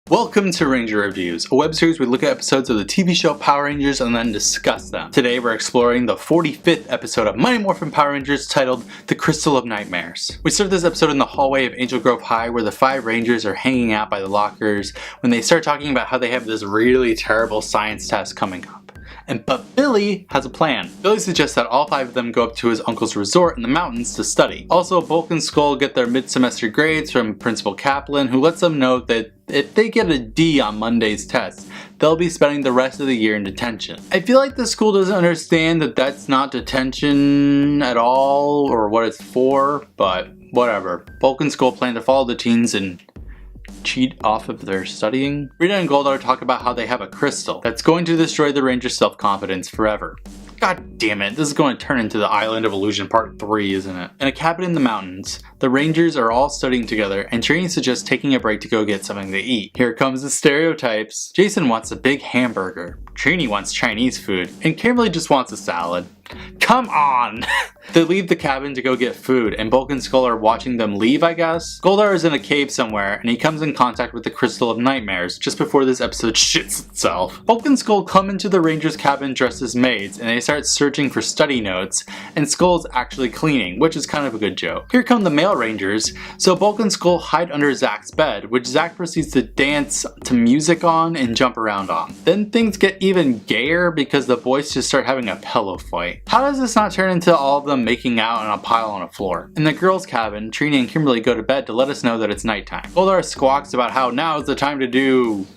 Welcome to Ranger Reviews, a web series where we look at episodes of the TV show Power Rangers and then discuss them. Today we're exploring the 45th episode of Mighty Morphin Power Rangers titled The Crystal of Nightmares. We start this episode in the hallway of Angel Grove High where the 5 Rangers are hanging out by the lockers when they start talking about how they have this really terrible science test coming up. But Billy has a plan. Billy suggests that all 5 of them go up to his uncle's resort in the mountains to study. Also, Bulk and Skull get their mid-semester grades from Principal Kaplan, who lets them know that if they get a D on Monday's test, they'll be spending the rest of the year in detention. I feel like the school doesn't understand that that's not detention at all, or what it's for, but whatever. Bulk and Skull plan to follow the teens and cheat off of their studying. Rita and Goldar talk about how they have a crystal that's going to destroy the Ranger's self-confidence forever. God damn it, this is going to turn into the Island of Illusion Part 3, isn't it? In a cabin in the mountains, the Rangers are all studying together and Trini suggests taking a break to go get something to eat. Here comes the stereotypes. Jason wants a big hamburger, Trini wants Chinese food, and Kimberly just wants a salad. Come on! They leave the cabin to go get food, and Bulk and Skull are watching them leave, I guess? Goldar is in a cave somewhere, and he comes in contact with the Crystal of Nightmares just before this episode shits itself. Bulk and Skull come into the Rangers' cabin dressed as maids, and they start searching for study notes, and Skull's actually cleaning, which is kind of a good joke. Here come the male Rangers, so Bulk and Skull hide under Zach's bed, which Zach proceeds to dance to music on and jump around on. Then things get even gayer because the boys just start having a pillow fight. How does this not turn into all of them making out on a pile on a floor? In the girls' cabin, Trini and Kimberly go to bed to let us know that it's nighttime. Goldar squawks about how now is the time to do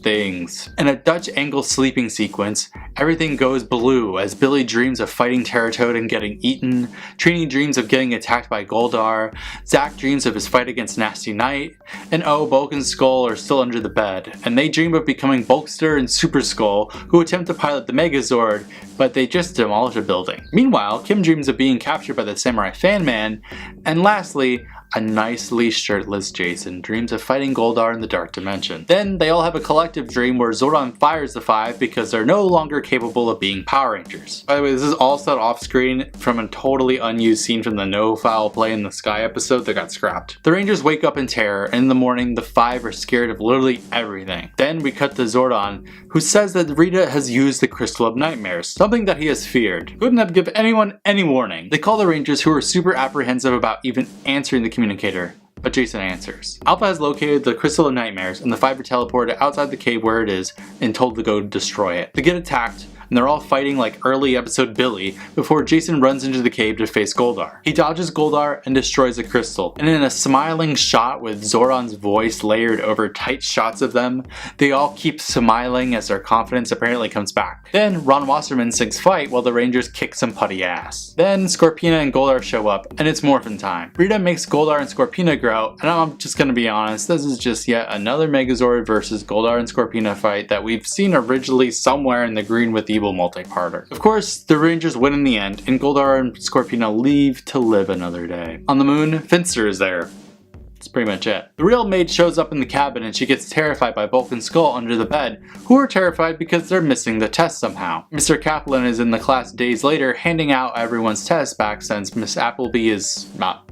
things. In a Dutch angle sleeping sequence, everything goes blue as Billy dreams of fighting Terratoad and getting eaten, Trini dreams of getting attacked by Goldar, Zach dreams of his fight against Nasty Knight, and Bulk and Skull are still under the bed, and they dream of becoming Bulkster and Super Skull, who attempt to pilot the Megazord, but they just demolish a building. Meanwhile, Kim dreams of being captured by the Samurai Fan Man, and lastly, a nicely shirtless Jason dreams of fighting Goldar in the Dark Dimension. Then they all have a collective dream where Zordon fires the 5 because they're no longer capable of being Power Rangers. By the way, this is all set off screen from a totally unused scene from the No Foul Play in the Sky episode that got scrapped. The Rangers wake up in terror, and in the morning the 5 are scared of literally everything. Then we cut to Zordon, who says that Rita has used the Crystal of Nightmares, something that he has feared. Couldn't have given anyone any warning. They call the Rangers, who are super apprehensive about even answering the communicator, but Jason answers. Alpha has located the Crystal of Nightmares, and the 5 are teleported outside the cave where it is and told to go destroy it. They get attacked, and they're all fighting like early episode Billy before Jason runs into the cave to face Goldar. He dodges Goldar and destroys the crystal, and in a smiling shot with Zordon's voice layered over tight shots of them, they all keep smiling as their confidence apparently comes back. Then Ron Wasserman sings Fight while the Rangers kick some putty ass. Then Scorpina and Goldar show up, and it's Morphin time. Rita makes Goldar and Scorpina grow, and I'm just gonna be honest, this is just yet another Megazord versus Goldar and Scorpina fight that we've seen originally somewhere in the Green with Evil multi-parter. Of course, the Rangers win in the end, and Goldar and Scorpina leave to live another day. On the moon, Finster is there. That's pretty much it. The real maid shows up in the cabin and she gets terrified by Bulk and Skull under the bed, who are terrified because they're missing the test somehow. Mr. Kaplan is in the class days later handing out everyone's tests back since Miss Appleby is not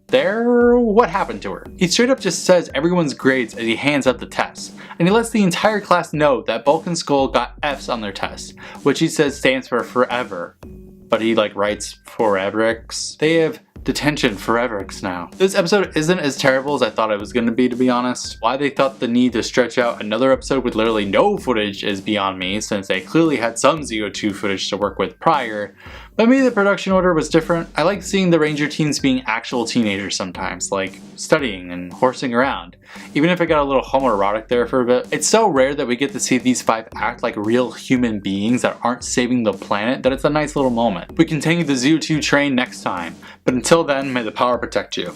there? What happened to her? He straight up just says everyone's grades as he hands out the tests, and he lets the entire class know that Bulk and Skull got F's on their test, which he says stands for forever. But he writes foreverix. They have detention foreverix now. This episode isn't as terrible as I thought it was going to be honest. Why they thought the need to stretch out another episode with literally no footage is beyond me, since they clearly had some ZO2 footage to work with prior. But maybe the production order was different. I like seeing the Ranger teens being actual teenagers sometimes, like studying and horsing around. Even if it got a little homoerotic there for a bit. It's so rare that we get to see these 5 act like real human beings that aren't saving the planet that it's a nice little moment. We continue the ZO2 train next time, but until then, may the power protect you.